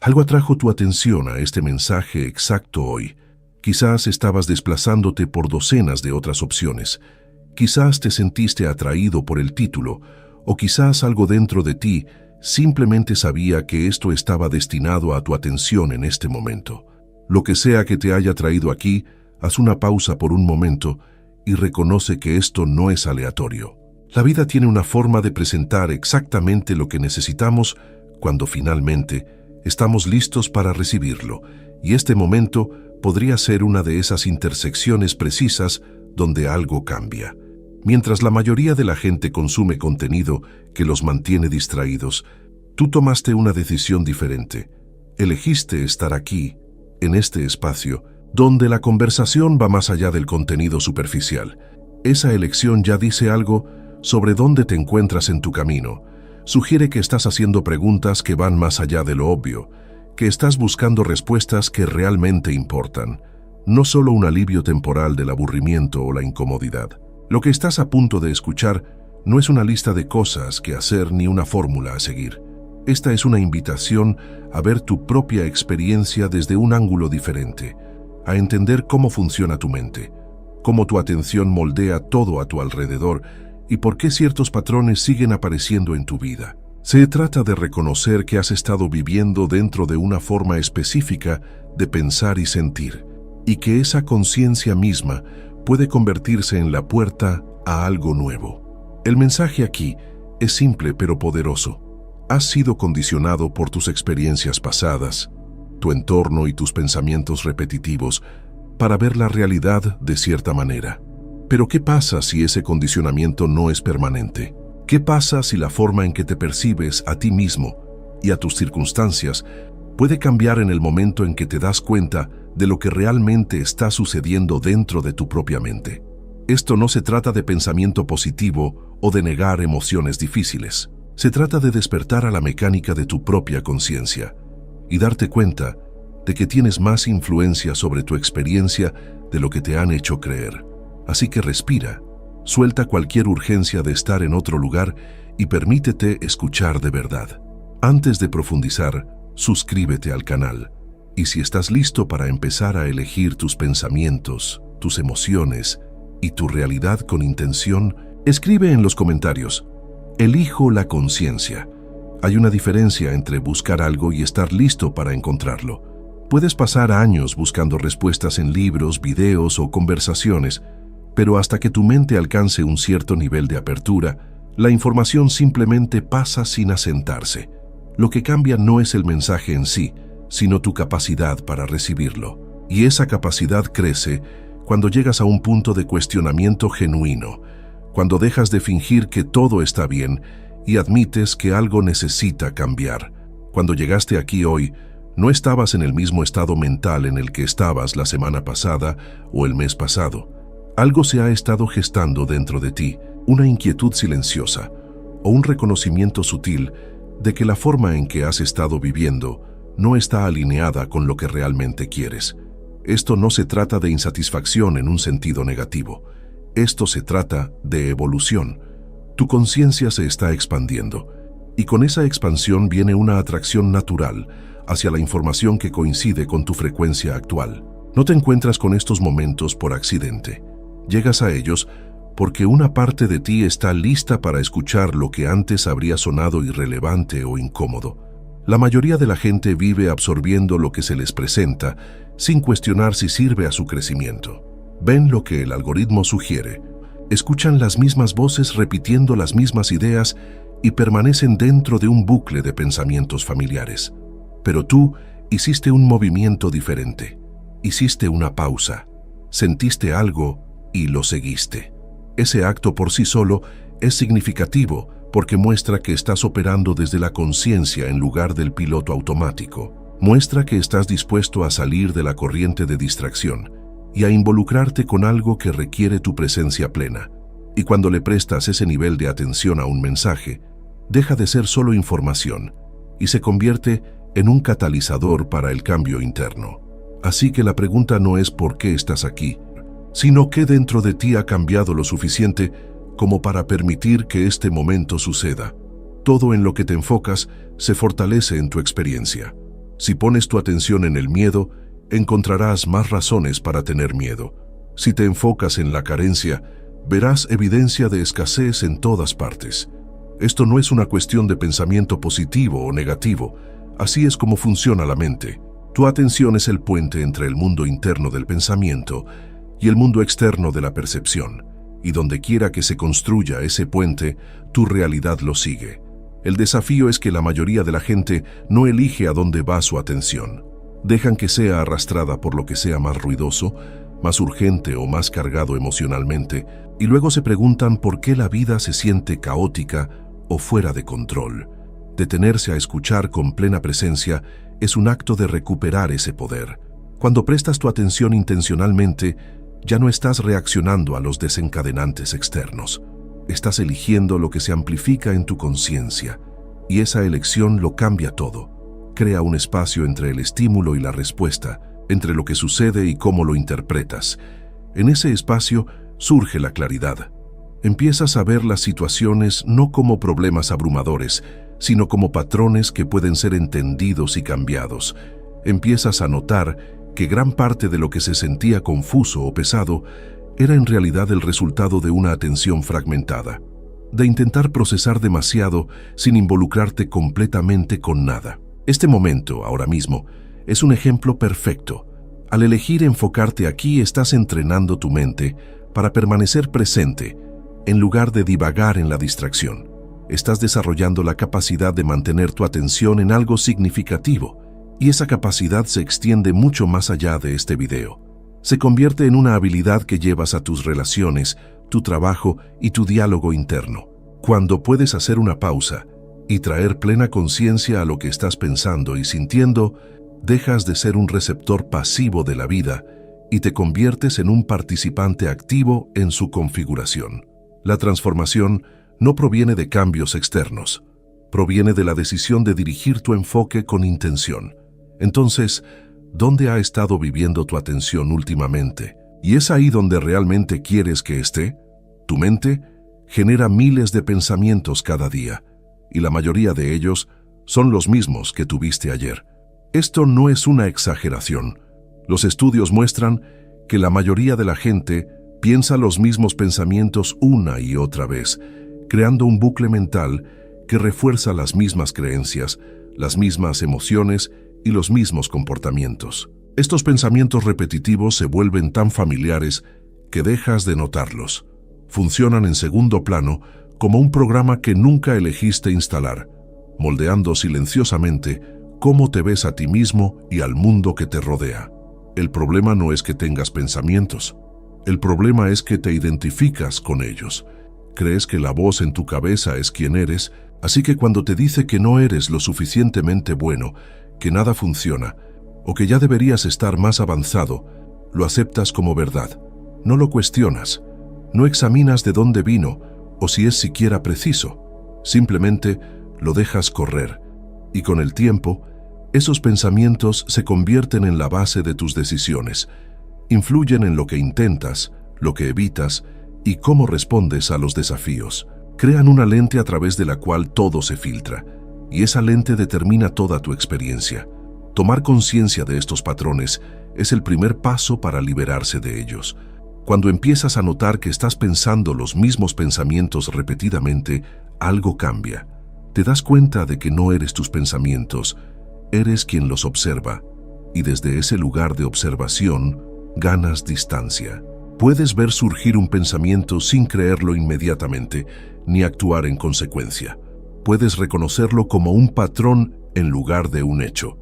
Algo atrajo tu atención a este mensaje exacto hoy. Quizás estabas desplazándote por docenas de otras opciones. Quizás te sentiste atraído por el título, o quizás algo dentro de ti simplemente sabía que esto estaba destinado a tu atención en este momento. Lo que sea que te haya traído aquí, haz una pausa por un momento y reconoce que esto no es aleatorio. La vida tiene una forma de presentar exactamente lo que necesitamos cuando finalmente estamos listos para recibirlo, y este momento podría ser una de esas intersecciones precisas donde algo cambia. Mientras la mayoría de la gente consume contenido que los mantiene distraídos, tú tomaste una decisión diferente. Elegiste estar aquí, en este espacio, donde la conversación va más allá del contenido superficial. Esa elección ya dice algo sobre dónde te encuentras en tu camino. Sugiere que estás haciendo preguntas que van más allá de lo obvio, que estás buscando respuestas que realmente importan, no solo un alivio temporal del aburrimiento o la incomodidad. Lo que estás a punto de escuchar no es una lista de cosas que hacer ni una fórmula a seguir. Esta es una invitación a ver tu propia experiencia desde un ángulo diferente, a entender cómo funciona tu mente, cómo tu atención moldea todo a tu alrededor y por qué ciertos patrones siguen apareciendo en tu vida. Se trata de reconocer que has estado viviendo dentro de una forma específica de pensar y sentir, y que esa conciencia misma puede convertirse en la puerta a algo nuevo. El mensaje aquí es simple pero poderoso. Has sido condicionado por tus experiencias pasadas, tu entorno y tus pensamientos repetitivos para ver la realidad de cierta manera. Pero ¿qué pasa si ese condicionamiento no es permanente? ¿Qué pasa si la forma en que te percibes a ti mismo y a tus circunstancias puede cambiar en el momento en que te das cuenta de lo que realmente está sucediendo dentro de tu propia mente? Esto no se trata de pensamiento positivo o de negar emociones difíciles. Se trata de despertar a la mecánica de tu propia conciencia y darte cuenta de que tienes más influencia sobre tu experiencia de lo que te han hecho creer. Así que respira, suelta cualquier urgencia de estar en otro lugar y permítete escuchar de verdad. Antes de profundizar, suscríbete al canal. Y si estás listo para empezar a elegir tus pensamientos, tus emociones y tu realidad con intención, escribe en los comentarios: elijo la conciencia. Hay una diferencia entre buscar algo y estar listo para encontrarlo. Puedes pasar años buscando respuestas en libros, videos o conversaciones, pero hasta que tu mente alcance un cierto nivel de apertura, la información simplemente pasa sin asentarse. Lo que cambia no es el mensaje en sí, sino tu capacidad para recibirlo. Y esa capacidad crece cuando llegas a un punto de cuestionamiento genuino, cuando dejas de fingir que todo está bien y admites que algo necesita cambiar. Cuando llegaste aquí hoy, no estabas en el mismo estado mental en el que estabas la semana pasada o el mes pasado. Algo se ha estado gestando dentro de ti, una inquietud silenciosa o un reconocimiento sutil de que la forma en que has estado viviendo no está alineada con lo que realmente quieres. Esto no se trata de insatisfacción en un sentido negativo. Esto se trata de evolución. Tu conciencia se está expandiendo, y con esa expansión viene una atracción natural hacia la información que coincide con tu frecuencia actual. No te encuentras con estos momentos por accidente. Llegas a ellos porque una parte de ti está lista para escuchar lo que antes habría sonado irrelevante o incómodo. La mayoría de la gente vive absorbiendo lo que se les presenta sin cuestionar si sirve a su crecimiento. Ven lo que el algoritmo sugiere, escuchan las mismas voces repitiendo las mismas ideas y permanecen dentro de un bucle de pensamientos familiares. Pero tú hiciste un movimiento diferente, hiciste una pausa, sentiste algo y lo seguiste. Ese acto por sí solo es significativo porque muestra que estás operando desde la conciencia en lugar del piloto automático. Muestra que estás dispuesto a salir de la corriente de distracción y a involucrarte con algo que requiere tu presencia plena. Y cuando le prestas ese nivel de atención a un mensaje, deja de ser solo información y se convierte en un catalizador para el cambio interno. Así que la pregunta no es ¿por qué estás aquí?, sino qué dentro de ti ha cambiado lo suficiente como para permitir que este momento suceda. Todo en lo que te enfocas se fortalece en tu experiencia. Si pones tu atención en el miedo, encontrarás más razones para tener miedo. Si te enfocas en la carencia, verás evidencia de escasez en todas partes. Esto no es una cuestión de pensamiento positivo o negativo, así es como funciona la mente. Tu atención es el puente entre el mundo interno del pensamiento y el mundo externo de la percepción, y donde quiera que se construya ese puente, tu realidad lo sigue. El desafío es que la mayoría de la gente no elige a dónde va su atención. Dejan que sea arrastrada por lo que sea más ruidoso, más urgente o más cargado emocionalmente, y luego se preguntan por qué la vida se siente caótica o fuera de control. Detenerse a escuchar con plena presencia es un acto de recuperar ese poder. Cuando prestas tu atención intencionalmente, ya no estás reaccionando a los desencadenantes externos. Estás eligiendo lo que se amplifica en tu conciencia, y esa elección lo cambia todo. Crea un espacio entre el estímulo y la respuesta, entre lo que sucede y cómo lo interpretas. En ese espacio surge la claridad. Empiezas a ver las situaciones no como problemas abrumadores, sino como patrones que pueden ser entendidos y cambiados. Empiezas a notar que gran parte de lo que se sentía confuso o pesado era en realidad el resultado de una atención fragmentada, de intentar procesar demasiado sin involucrarte completamente con nada. Este momento, ahora mismo, es un ejemplo perfecto. Al elegir enfocarte aquí, estás entrenando tu mente para permanecer presente, en lugar de divagar en la distracción. Estás desarrollando la capacidad de mantener tu atención en algo significativo, y esa capacidad se extiende mucho más allá de este video. Se convierte en una habilidad que llevas a tus relaciones, tu trabajo y tu diálogo interno. Cuando puedes hacer una pausa y traer plena conciencia a lo que estás pensando y sintiendo, dejas de ser un receptor pasivo de la vida y te conviertes en un participante activo en su configuración. La transformación no proviene de cambios externos, proviene de la decisión de dirigir tu enfoque con intención. Entonces, ¿dónde ha estado viviendo tu atención últimamente? ¿Y es ahí donde realmente quieres que esté? Tu mente genera miles de pensamientos cada día, y la mayoría de ellos son los mismos que tuviste ayer. Esto no es una exageración. Los estudios muestran que la mayoría de la gente piensa los mismos pensamientos una y otra vez, creando un bucle mental que refuerza las mismas creencias, las mismas emociones y los mismos comportamientos. Estos pensamientos repetitivos se vuelven tan familiares que dejas de notarlos. Funcionan en segundo plano como un programa que nunca elegiste instalar, moldeando silenciosamente cómo te ves a ti mismo y al mundo que te rodea. El problema no es que tengas pensamientos. El problema es que te identificas con ellos. Crees que la voz en tu cabeza es quien eres, así que cuando te dice que no eres lo suficientemente bueno, que nada funciona, o que ya deberías estar más avanzado, lo aceptas como verdad. No lo cuestionas, no examinas de dónde vino o si es siquiera preciso. Simplemente lo dejas correr, y con el tiempo, esos pensamientos se convierten en la base de tus decisiones. Influyen en lo que intentas, lo que evitas y cómo respondes a los desafíos. Crean una lente a través de la cual todo se filtra, y esa lente determina toda tu experiencia. Tomar conciencia de estos patrones es el primer paso para liberarse de ellos. Cuando empiezas a notar que estás pensando los mismos pensamientos repetidamente, algo cambia. Te das cuenta de que no eres tus pensamientos, eres quien los observa, y desde ese lugar de observación ganas distancia. Puedes ver surgir un pensamiento sin creerlo inmediatamente, ni actuar en consecuencia. Puedes reconocerlo como un patrón en lugar de un hecho.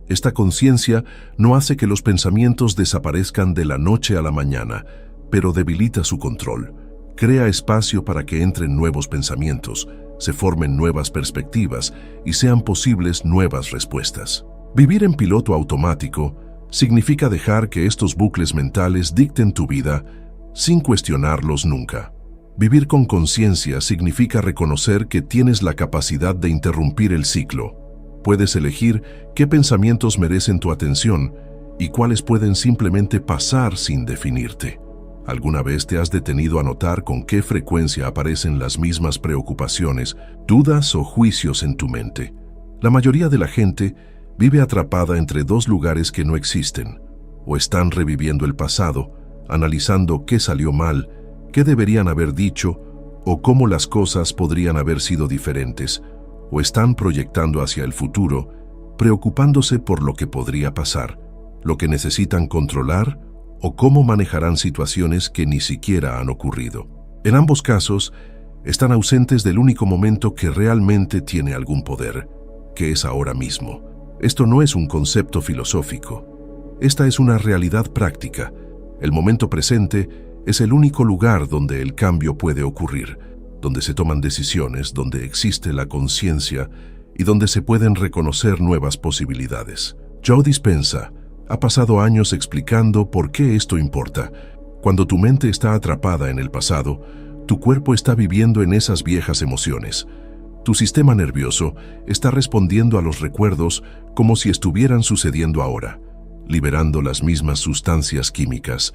Esta conciencia no hace que los pensamientos desaparezcan de la noche a la mañana, pero debilita su control. Crea espacio para que entren nuevos pensamientos, se formen nuevas perspectivas y sean posibles nuevas respuestas. Vivir en piloto automático significa dejar que estos bucles mentales dicten tu vida sin cuestionarlos nunca. Vivir con conciencia significa reconocer que tienes la capacidad de interrumpir el ciclo. Puedes elegir qué pensamientos merecen tu atención y cuáles pueden simplemente pasar sin definirte. ¿Alguna vez te has detenido a notar con qué frecuencia aparecen las mismas preocupaciones, dudas o juicios en tu mente? La mayoría de la gente Vive atrapada entre dos lugares que no existen, o están reviviendo el pasado, analizando qué salió mal, qué deberían haber dicho, o cómo las cosas podrían haber sido diferentes, o están proyectando hacia el futuro, preocupándose por lo que podría pasar, lo que necesitan controlar o cómo manejarán situaciones que ni siquiera han ocurrido. En ambos casos, están ausentes del único momento que realmente tiene algún poder, que es ahora mismo. Esto no es un concepto filosófico. Esta es una realidad práctica. El momento presente es el único lugar donde el cambio puede ocurrir, donde se toman decisiones, donde existe la conciencia y donde se pueden reconocer nuevas posibilidades. Joe Dispenza ha pasado años explicando por qué esto importa. Cuando tu mente está atrapada en el pasado, tu cuerpo está viviendo en esas viejas emociones. Tu sistema nervioso está respondiendo a los recuerdos como si estuvieran sucediendo ahora, liberando las mismas sustancias químicas,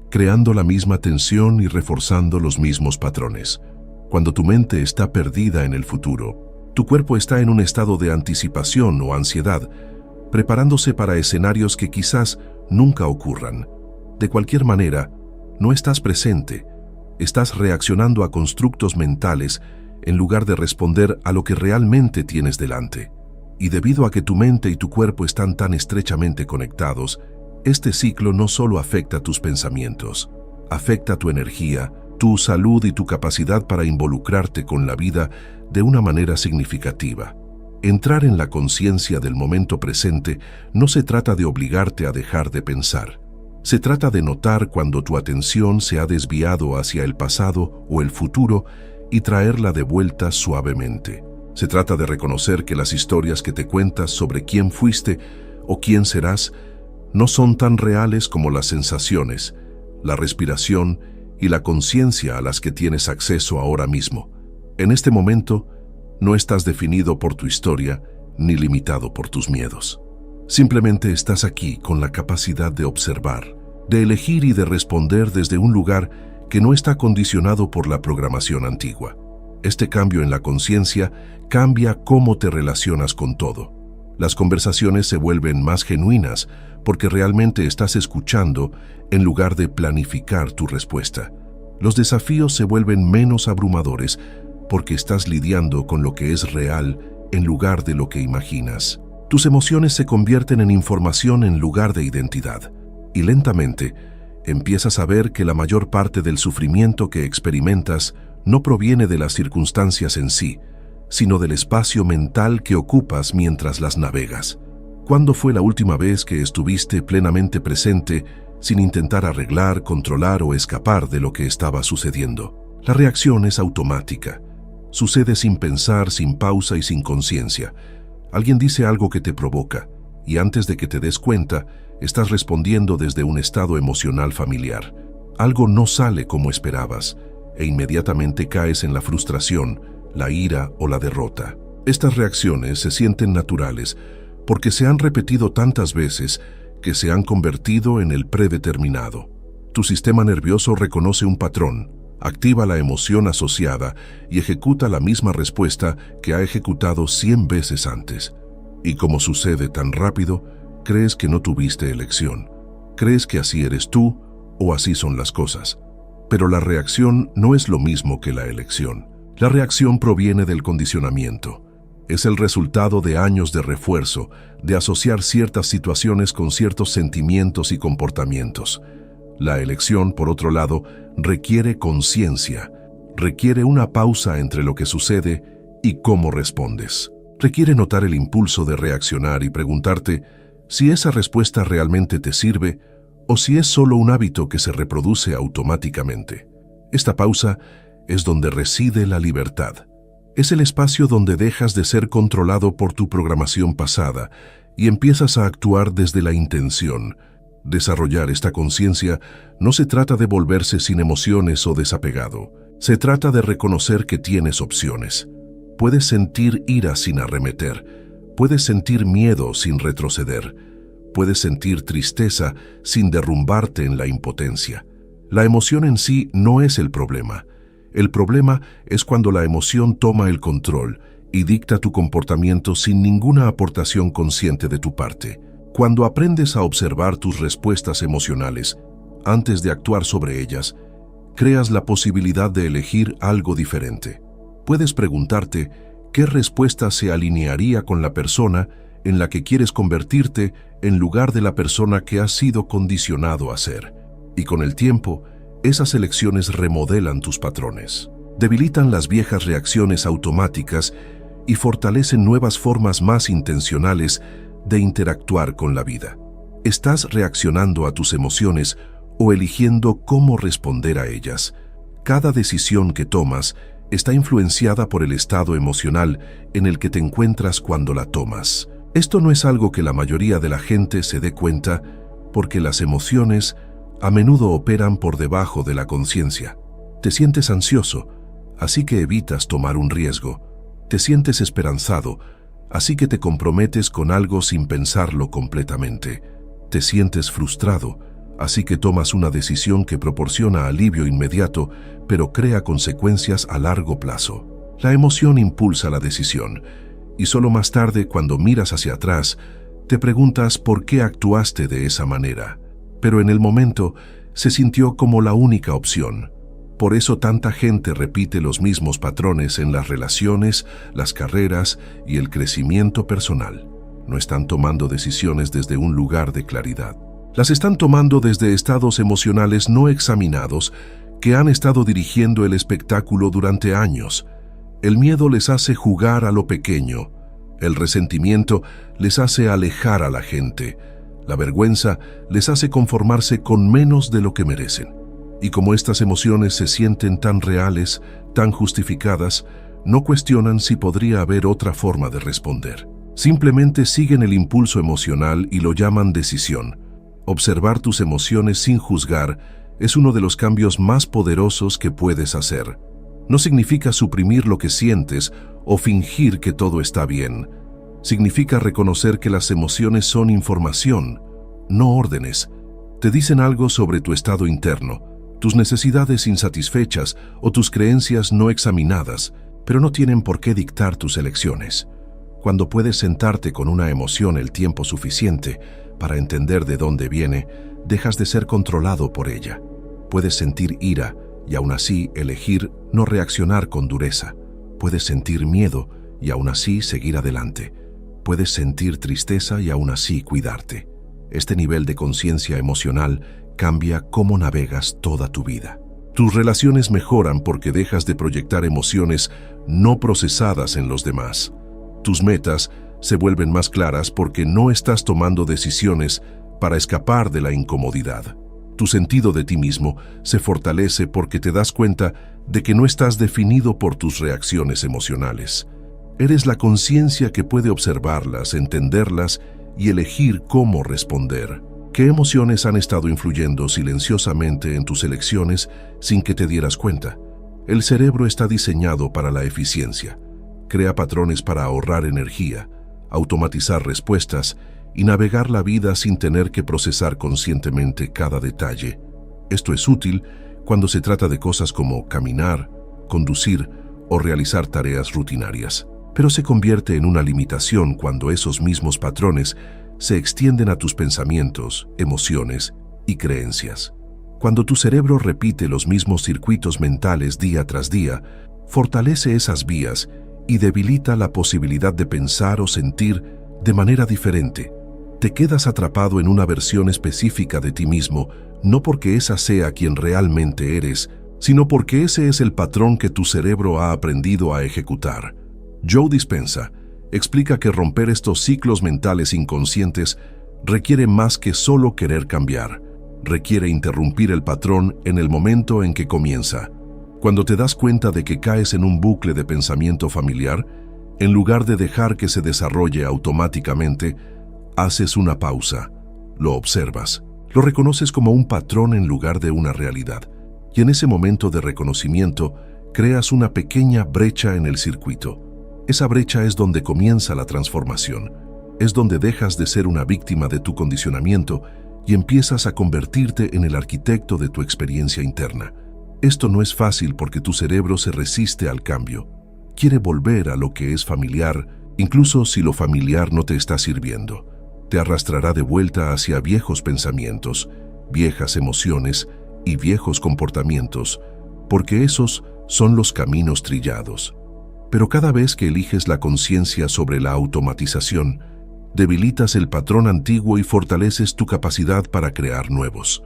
creando la misma tensión y reforzando los mismos patrones. Cuando tu mente está perdida en el futuro, tu cuerpo está en un estado de anticipación o ansiedad, preparándose para escenarios que quizás nunca ocurran. De cualquier manera, no estás presente, estás reaccionando a constructos mentales en lugar de responder a lo que realmente tienes delante. Y debido a que tu mente y tu cuerpo están tan estrechamente conectados, este ciclo no solo afecta tus pensamientos, afecta tu energía, tu salud y tu capacidad para involucrarte con la vida de una manera significativa. Entrar en la conciencia del momento presente no se trata de obligarte a dejar de pensar. Se trata de notar cuando tu atención se ha desviado hacia el pasado o el futuro y traerla de vuelta suavemente. Se trata de reconocer que las historias que te cuentas sobre quién fuiste o quién serás no son tan reales como las sensaciones, la respiración y la conciencia a las que tienes acceso ahora mismo. En este momento, no estás definido por tu historia ni limitado por tus miedos. Simplemente estás aquí con la capacidad de observar, de elegir y de responder desde un lugar que no está condicionado por la programación antigua. Este cambio en la conciencia cambia cómo te relacionas con todo. Las conversaciones se vuelven más genuinas porque realmente estás escuchando en lugar de planificar tu respuesta. Los desafíos se vuelven menos abrumadores porque estás lidiando con lo que es real en lugar de lo que imaginas. Tus emociones se convierten en información en lugar de identidad. Y lentamente, empiezas a ver que la mayor parte del sufrimiento que experimentas no proviene de las circunstancias en sí, sino del espacio mental que ocupas mientras las navegas. ¿Cuándo fue la última vez que estuviste plenamente presente sin intentar arreglar, controlar o escapar de lo que estaba sucediendo? La reacción es automática. Sucede sin pensar, sin pausa y sin conciencia. Alguien dice algo que te provoca, y antes de que te des cuenta, estás respondiendo desde un estado emocional familiar. Algo no sale como esperabas, e inmediatamente caes en la frustración, la ira o la derrota. Estas reacciones se sienten naturales porque se han repetido tantas veces que se han convertido en el predeterminado. Tu sistema nervioso reconoce un patrón, activa la emoción asociada y ejecuta la misma respuesta que ha ejecutado 100 veces antes. Y como sucede tan rápido, crees que no tuviste elección. Crees que así eres tú o así son las cosas. Pero la reacción no es lo mismo que la elección. La reacción proviene del condicionamiento. Es el resultado de años de refuerzo, de asociar ciertas situaciones con ciertos sentimientos y comportamientos. La elección, por otro lado, requiere conciencia, requiere una pausa entre lo que sucede y cómo respondes. Requiere notar el impulso de reaccionar y preguntarte si esa respuesta realmente te sirve o si es solo un hábito que se reproduce automáticamente. Esta pausa es donde reside la libertad. Es el espacio donde dejas de ser controlado por tu programación pasada y empiezas a actuar desde la intención. Desarrollar esta conciencia no se trata de volverse sin emociones o desapegado. Se trata de reconocer que tienes opciones. Puedes sentir ira sin arremeter. Puedes sentir miedo sin retroceder. Puedes sentir tristeza sin derrumbarte en la impotencia. La emoción en sí no es el problema. El problema es cuando la emoción toma el control y dicta tu comportamiento sin ninguna aportación consciente de tu parte. Cuando aprendes a observar tus respuestas emocionales antes de actuar sobre ellas, creas la posibilidad de elegir algo diferente. Puedes preguntarte qué respuesta se alinearía con la persona en la que quieres convertirte en lugar de la persona que has sido condicionado a ser. Y con el tiempo, esas elecciones remodelan tus patrones, debilitan las viejas reacciones automáticas y fortalecen nuevas formas más intencionales de interactuar con la vida. Estás reaccionando a tus emociones o eligiendo cómo responder a ellas. Cada decisión que tomas está influenciada por el estado emocional en el que te encuentras cuando la tomas. Esto no es algo que la mayoría de la gente se dé cuenta porque las emociones a menudo operan por debajo de la conciencia. Te sientes ansioso, así que evitas tomar un riesgo. Te sientes esperanzado, así que te comprometes con algo sin pensarlo completamente. Te sientes frustrado, así que tomas una decisión que proporciona alivio inmediato, pero crea consecuencias a largo plazo. La emoción impulsa la decisión, y solo más tarde, cuando miras hacia atrás, te preguntas por qué actuaste de esa manera. Pero en el momento, se sintió como la única opción. Por eso tanta gente repite los mismos patrones en las relaciones, las carreras y el crecimiento personal. No están tomando decisiones desde un lugar de claridad. Las están tomando desde estados emocionales no examinados que han estado dirigiendo el espectáculo durante años. El miedo les hace jugar a lo pequeño. El resentimiento les hace alejar a la gente. La vergüenza les hace conformarse con menos de lo que merecen. Y como estas emociones se sienten tan reales, tan justificadas, no cuestionan si podría haber otra forma de responder. Simplemente siguen el impulso emocional y lo llaman decisión. Observar tus emociones sin juzgar es uno de los cambios más poderosos que puedes hacer. No significa suprimir lo que sientes o fingir que todo está bien. Significa reconocer que las emociones son información, no órdenes. Te dicen algo sobre tu estado interno, tus necesidades insatisfechas o tus creencias no examinadas, pero no tienen por qué dictar tus elecciones. Cuando puedes sentarte con una emoción el tiempo suficiente para entender de dónde viene, dejas de ser controlado por ella. Puedes sentir ira y aún así elegir no reaccionar con dureza. Puedes sentir miedo y aún así seguir adelante. Puedes sentir tristeza y aún así cuidarte. Este nivel de conciencia emocional cambia cómo navegas toda tu vida. Tus relaciones mejoran porque dejas de proyectar emociones no procesadas en los demás. Tus metas se vuelven más claras porque no estás tomando decisiones para escapar de la incomodidad. Tu sentido de ti mismo se fortalece porque te das cuenta de que no estás definido por tus reacciones emocionales. Eres la conciencia que puede observarlas, entenderlas y elegir cómo responder. ¿Qué emociones han estado influyendo silenciosamente en tus elecciones sin que te dieras cuenta? El cerebro está diseñado para la eficiencia. Crea patrones para ahorrar energía, automatizar respuestas y navegar la vida sin tener que procesar conscientemente cada detalle. Esto es útil cuando se trata de cosas como caminar, conducir o realizar tareas rutinarias, pero se convierte en una limitación cuando esos mismos patrones se extienden a tus pensamientos, emociones y creencias. Cuando tu cerebro repite los mismos circuitos mentales día tras día, fortalece esas vías y debilita la posibilidad de pensar o sentir de manera diferente. Te quedas atrapado en una versión específica de ti mismo, no porque esa sea quien realmente eres, sino porque ese es el patrón que tu cerebro ha aprendido a ejecutar. Joe Dispenza explica que romper estos ciclos mentales inconscientes requiere más que solo querer cambiar. Requiere interrumpir el patrón en el momento en que comienza. Cuando te das cuenta de que caes en un bucle de pensamiento familiar, en lugar de dejar que se desarrolle automáticamente, haces una pausa, lo observas, lo reconoces como un patrón en lugar de una realidad, y en ese momento de reconocimiento creas una pequeña brecha en el circuito. Esa brecha es donde comienza la transformación, es donde dejas de ser una víctima de tu condicionamiento y empiezas a convertirte en el arquitecto de tu experiencia interna. Esto no es fácil porque tu cerebro se resiste al cambio. quiere volver a lo que es familiar, incluso si lo familiar no te está sirviendo. Te arrastrará de vuelta hacia viejos pensamientos, viejas emociones y viejos comportamientos, porque esos son los caminos trillados. Pero cada vez que eliges la conciencia sobre la automatización, debilitas el patrón antiguo y fortaleces tu capacidad para crear nuevos.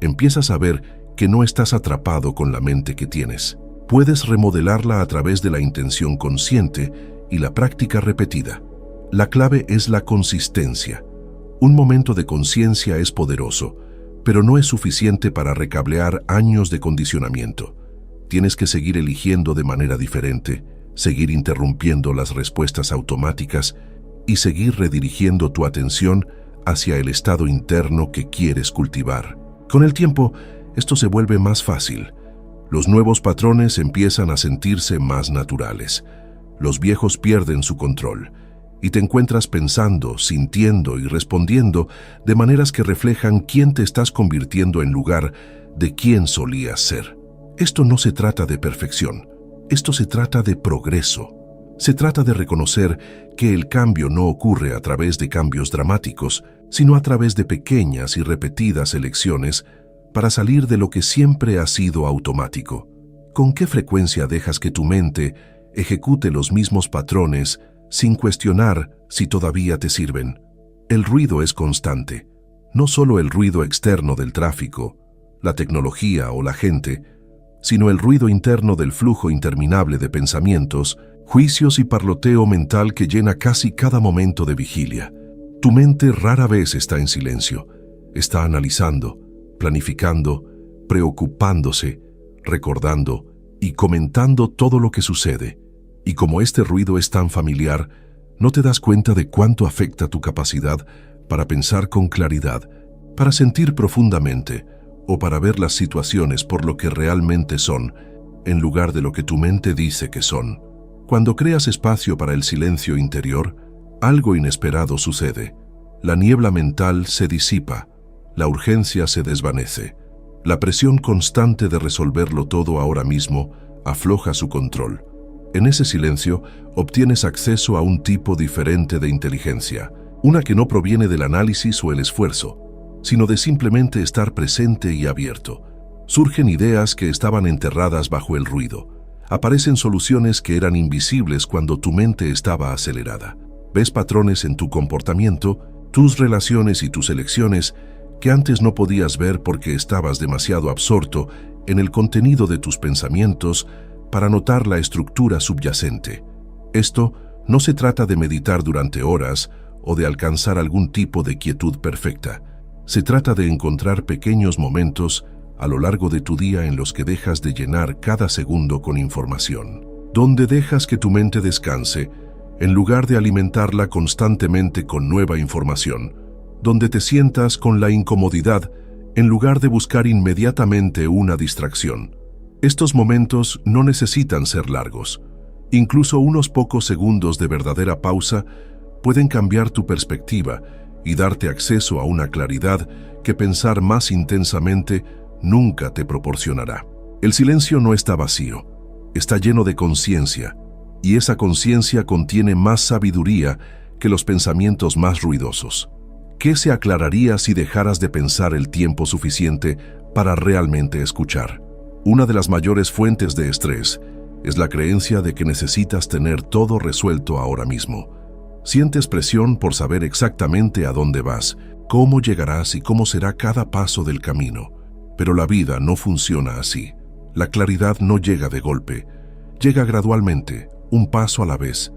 Empiezas a ver que no estás atrapado con la mente que tienes. Puedes remodelarla a través de la intención consciente y la práctica repetida. La clave es la consistencia. Un momento de conciencia es poderoso, pero no es suficiente para recablear años de condicionamiento. Tienes que seguir eligiendo de manera diferente, seguir interrumpiendo las respuestas automáticas y seguir redirigiendo tu atención hacia el estado interno que quieres cultivar. Con el tiempo, esto se vuelve más fácil. Los nuevos patrones empiezan a sentirse más naturales. Los viejos pierden su control y te encuentras pensando, sintiendo y respondiendo de maneras que reflejan quién te estás convirtiendo en lugar de quién solías ser. Esto no se trata de perfección, esto se trata de progreso. Se trata de reconocer que el cambio no ocurre a través de cambios dramáticos, sino a través de pequeñas y repetidas elecciones para salir de lo que siempre ha sido automático. ¿Con qué frecuencia dejas que tu mente ejecute los mismos patrones sin cuestionar si todavía te sirven? El ruido es constante, no solo el ruido externo del tráfico, la tecnología o la gente, sino el ruido interno del flujo interminable de pensamientos, juicios y parloteo mental que llena casi cada momento de vigilia. Tu mente rara vez está en silencio, está analizando, planificando, preocupándose, recordando y comentando todo lo que sucede. Y como este ruido es tan familiar, no te das cuenta de cuánto afecta tu capacidad para pensar con claridad, para sentir profundamente o para ver las situaciones por lo que realmente son, en lugar de lo que tu mente dice que son. Cuando creas espacio para el silencio interior, algo inesperado sucede. La niebla mental se disipa, la urgencia se desvanece. La presión constante de resolverlo todo ahora mismo afloja su control. En ese silencio obtienes acceso a un tipo diferente de inteligencia, una que no proviene del análisis o el esfuerzo, sino de simplemente estar presente y abierto. Surgen ideas que estaban enterradas bajo el ruido. Aparecen soluciones que eran invisibles cuando tu mente estaba acelerada. Ves patrones en tu comportamiento, tus relaciones y tus elecciones que antes no podías ver porque estabas demasiado absorto en el contenido de tus pensamientos para notar la estructura subyacente. Esto no se trata de meditar durante horas o de alcanzar algún tipo de quietud perfecta. Se trata de encontrar pequeños momentos a lo largo de tu día en los que dejas de llenar cada segundo con información, donde dejas que tu mente descanse en lugar de alimentarla constantemente con nueva información, donde te sientas con la incomodidad en lugar de buscar inmediatamente una distracción. Estos momentos no necesitan ser largos. Incluso unos pocos segundos de verdadera pausa pueden cambiar tu perspectiva y darte acceso a una claridad que pensar más intensamente nunca te proporcionará. El silencio no está vacío, está lleno de conciencia, y esa conciencia contiene más sabiduría que los pensamientos más ruidosos. ¿Qué se aclararía si dejaras de pensar el tiempo suficiente para realmente escuchar? Una de las mayores fuentes de estrés es la creencia de que necesitas tener todo resuelto ahora mismo. Sientes presión por saber exactamente a dónde vas, cómo llegarás y cómo será cada paso del camino. Pero la vida no funciona así. La claridad no llega de golpe, llega gradualmente, un paso a la vez,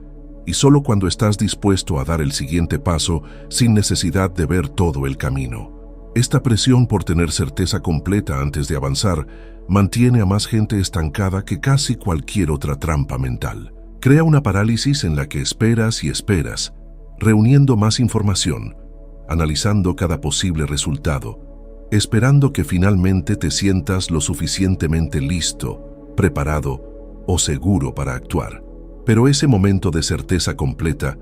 y solo cuando estás dispuesto a dar el siguiente paso sin necesidad de ver todo el camino. Esta presión por tener certeza completa antes de avanzar mantiene a más gente estancada que casi cualquier otra trampa mental. Crea una parálisis en la que esperas y esperas, reuniendo más información, analizando cada posible resultado, esperando que finalmente te sientas lo suficientemente listo, preparado o seguro para actuar. Pero ese momento de certeza completa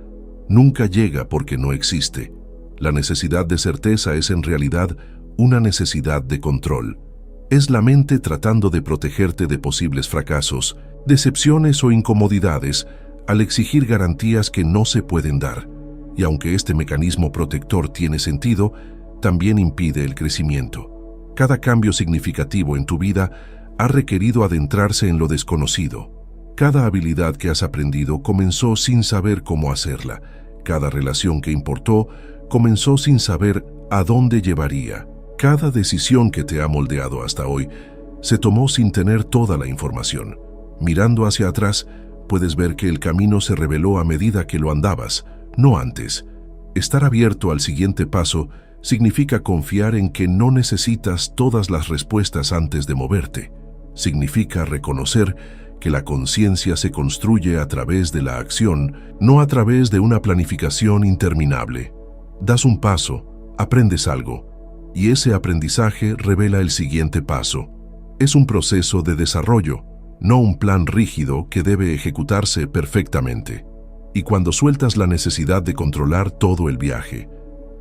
nunca llega porque no existe. La necesidad de certeza es en realidad una necesidad de control. Es la mente tratando de protegerte de posibles fracasos decepciones o incomodidades al exigir garantías que no se pueden dar. Y aunque este mecanismo protector tiene sentido, también impide el crecimiento. Cada cambio significativo en tu vida ha requerido adentrarse en lo desconocido. Cada habilidad que has aprendido comenzó sin saber cómo hacerla. Cada relación que importó comenzó sin saber a dónde llevaría. Cada decisión que te ha moldeado hasta hoy se tomó sin tener toda la información. Mirando hacia atrás, puedes ver que el camino se reveló a medida que lo andabas, no antes. Estar abierto al siguiente paso significa confiar en que no necesitas todas las respuestas antes de moverte. Significa reconocer que la conciencia se construye a través de la acción, no a través de una planificación interminable. Das un paso, aprendes algo, y ese aprendizaje revela el siguiente paso. Es un proceso de desarrollo, no un plan rígido que debe ejecutarse perfectamente. Y cuando sueltas la necesidad de controlar todo el viaje,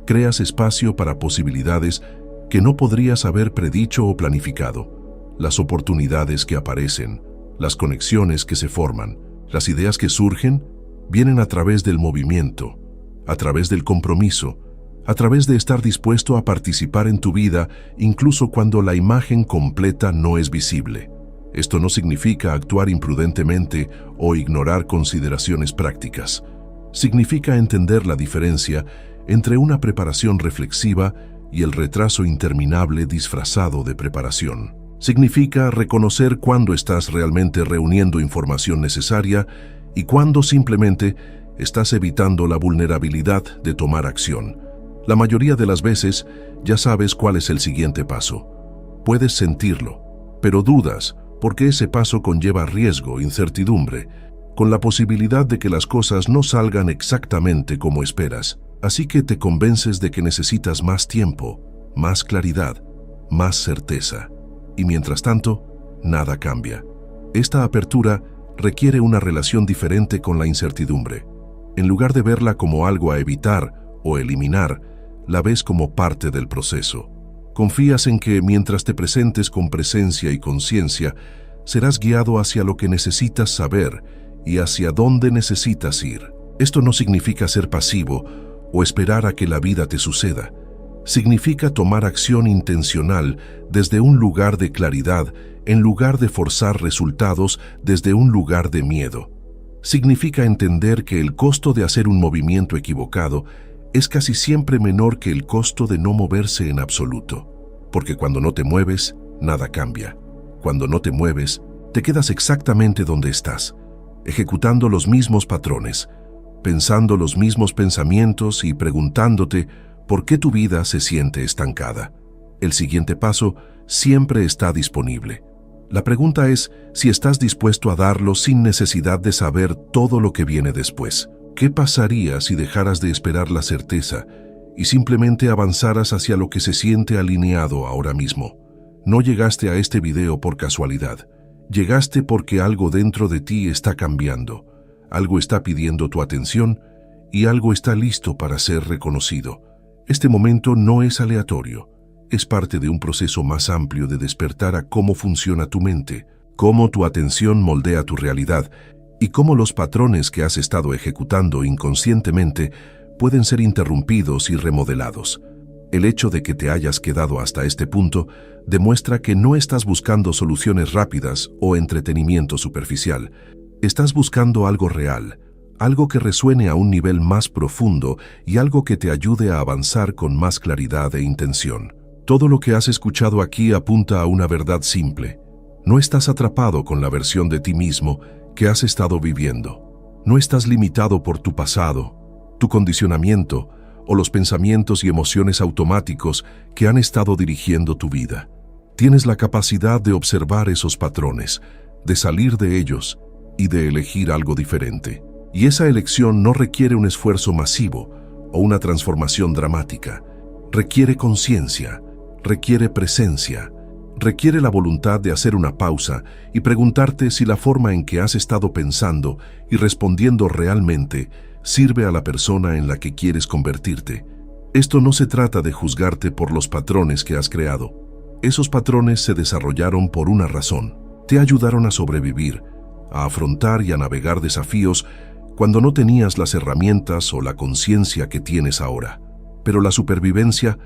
creas espacio para posibilidades que no podrías haber predicho o planificado. Las oportunidades que aparecen, las conexiones que se forman, las ideas que surgen, vienen a través del movimiento, a través del compromiso, a través de estar dispuesto a participar en tu vida incluso cuando la imagen completa no es visible. Esto no significa actuar imprudentemente o ignorar consideraciones prácticas. Significa entender la diferencia entre una preparación reflexiva y el retraso interminable disfrazado de preparación. Significa reconocer cuándo estás realmente reuniendo información necesaria y cuándo simplemente estás evitando la vulnerabilidad de tomar acción. La mayoría de las veces ya sabes cuál es el siguiente paso. Puedes sentirlo, pero dudas porque ese paso conlleva riesgo, incertidumbre, con la posibilidad de que las cosas no salgan exactamente como esperas. Así que te convences de que necesitas más tiempo, más claridad, más certeza. Y mientras tanto, nada cambia. Esta apertura requiere una relación diferente con la incertidumbre. En lugar de verla como algo a evitar o eliminar, la ves como parte del proceso. Confías en que mientras te presentes con presencia y conciencia, serás guiado hacia lo que necesitas saber y hacia dónde necesitas ir. Esto no significa ser pasivo o esperar a que la vida te suceda. Significa tomar acción intencional desde un lugar de claridad en lugar de forzar resultados desde un lugar de miedo. Significa entender que el costo de hacer un movimiento equivocado es casi siempre menor que el costo de no moverse en absoluto. Porque cuando no te mueves, nada cambia. Cuando no te mueves, te quedas exactamente donde estás, ejecutando los mismos patrones, pensando los mismos pensamientos y preguntándote por qué tu vida se siente estancada. El siguiente paso siempre está disponible. La pregunta es si estás dispuesto a darlo sin necesidad de saber todo lo que viene después. ¿Qué pasaría si dejaras de esperar la certeza y simplemente avanzaras hacia lo que se siente alineado ahora mismo? No llegaste a este video por casualidad. Llegaste porque algo dentro de ti está cambiando. Algo está pidiendo tu atención y algo está listo para ser reconocido. Este momento no es aleatorio. Es parte de un proceso más amplio de despertar a cómo funciona tu mente, cómo tu atención moldea tu realidad y cómo los patrones que has estado ejecutando inconscientemente pueden ser interrumpidos y remodelados. El hecho de que te hayas quedado hasta este punto demuestra que no estás buscando soluciones rápidas o entretenimiento superficial. Estás buscando algo real, algo que resuene a un nivel más profundo y algo que te ayude a avanzar con más claridad e intención. Todo lo que has escuchado aquí apunta a una verdad simple. No estás atrapado con la versión de ti mismo que has estado viviendo. No estás limitado por tu pasado, tu condicionamiento o los pensamientos y emociones automáticos que han estado dirigiendo tu vida. Tienes la capacidad de observar esos patrones, de salir de ellos y de elegir algo diferente. Y esa elección no requiere un esfuerzo masivo o una transformación dramática. Requiere conciencia, requiere presencia, requiere la voluntad de hacer una pausa y preguntarte si la forma en que has estado pensando y respondiendo realmente sirve a la persona en la que quieres convertirte. Esto no se trata de juzgarte por los patrones que has creado. Esos patrones se desarrollaron por una razón. Te ayudaron a sobrevivir, a afrontar y a navegar desafíos cuando no tenías las herramientas o la conciencia que tienes ahora. Pero la supervivencia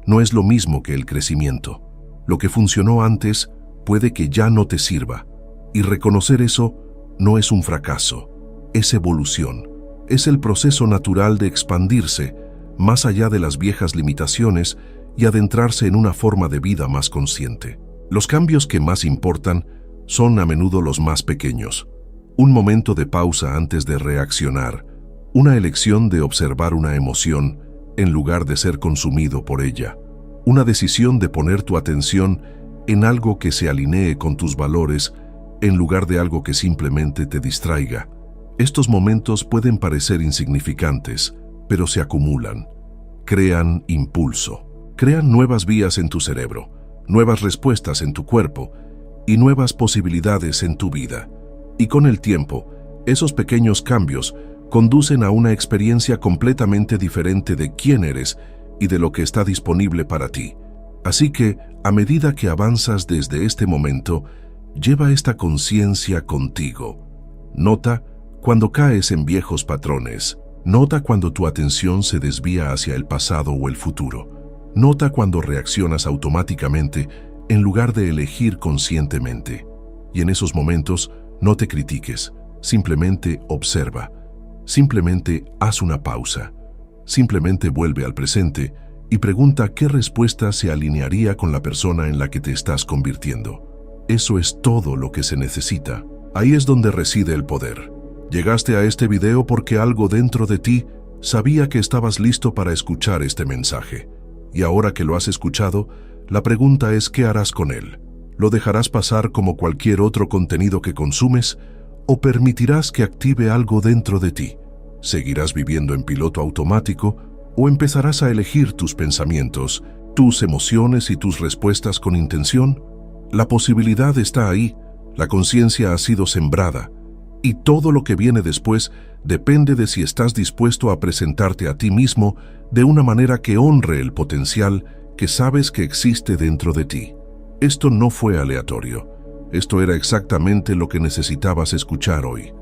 no es lo mismo que el crecimiento. Lo que funcionó antes puede que ya no te sirva. Y reconocer eso no es un fracaso, es evolución. Es el proceso natural de expandirse más allá de las viejas limitaciones y adentrarse en una forma de vida más consciente. Los cambios que más importan son a menudo los más pequeños. Un momento de pausa antes de reaccionar, una elección de observar una emoción en lugar de ser consumido por ella, una decisión de poner tu atención en algo que se alinee con tus valores en lugar de algo que simplemente te distraiga. Estos momentos pueden parecer insignificantes, pero se acumulan. Crean impulso. Crean nuevas vías en tu cerebro, nuevas respuestas en tu cuerpo y nuevas posibilidades en tu vida. Y con el tiempo, esos pequeños cambios conducen a una experiencia completamente diferente de quién eres y de lo que está disponible para ti. Así que, a medida que avanzas desde este momento, lleva esta conciencia contigo. Nota cuando caes en viejos patrones. Nota cuando tu atención se desvía hacia el pasado o el futuro. Nota cuando reaccionas automáticamente en lugar de elegir conscientemente. Y en esos momentos, no te critiques, simplemente observa. Simplemente haz una pausa. Simplemente vuelve al presente y pregunta qué respuesta se alinearía con la persona en la que te estás convirtiendo. Eso es todo lo que se necesita. Ahí es donde reside el poder. Llegaste a este video porque algo dentro de ti sabía que estabas listo para escuchar este mensaje. Y ahora que lo has escuchado, la pregunta es ¿qué harás con él? ¿Lo dejarás pasar como cualquier otro contenido que consumes o permitirás que active algo dentro de ti? ¿Seguirás viviendo en piloto automático o empezarás a elegir tus pensamientos, tus emociones y tus respuestas con intención? La posibilidad está ahí, la conciencia ha sido sembrada y todo lo que viene después depende de si estás dispuesto a presentarte a ti mismo de una manera que honre el potencial que sabes que existe dentro de ti. Esto no fue aleatorio. Esto era exactamente lo que necesitabas escuchar hoy.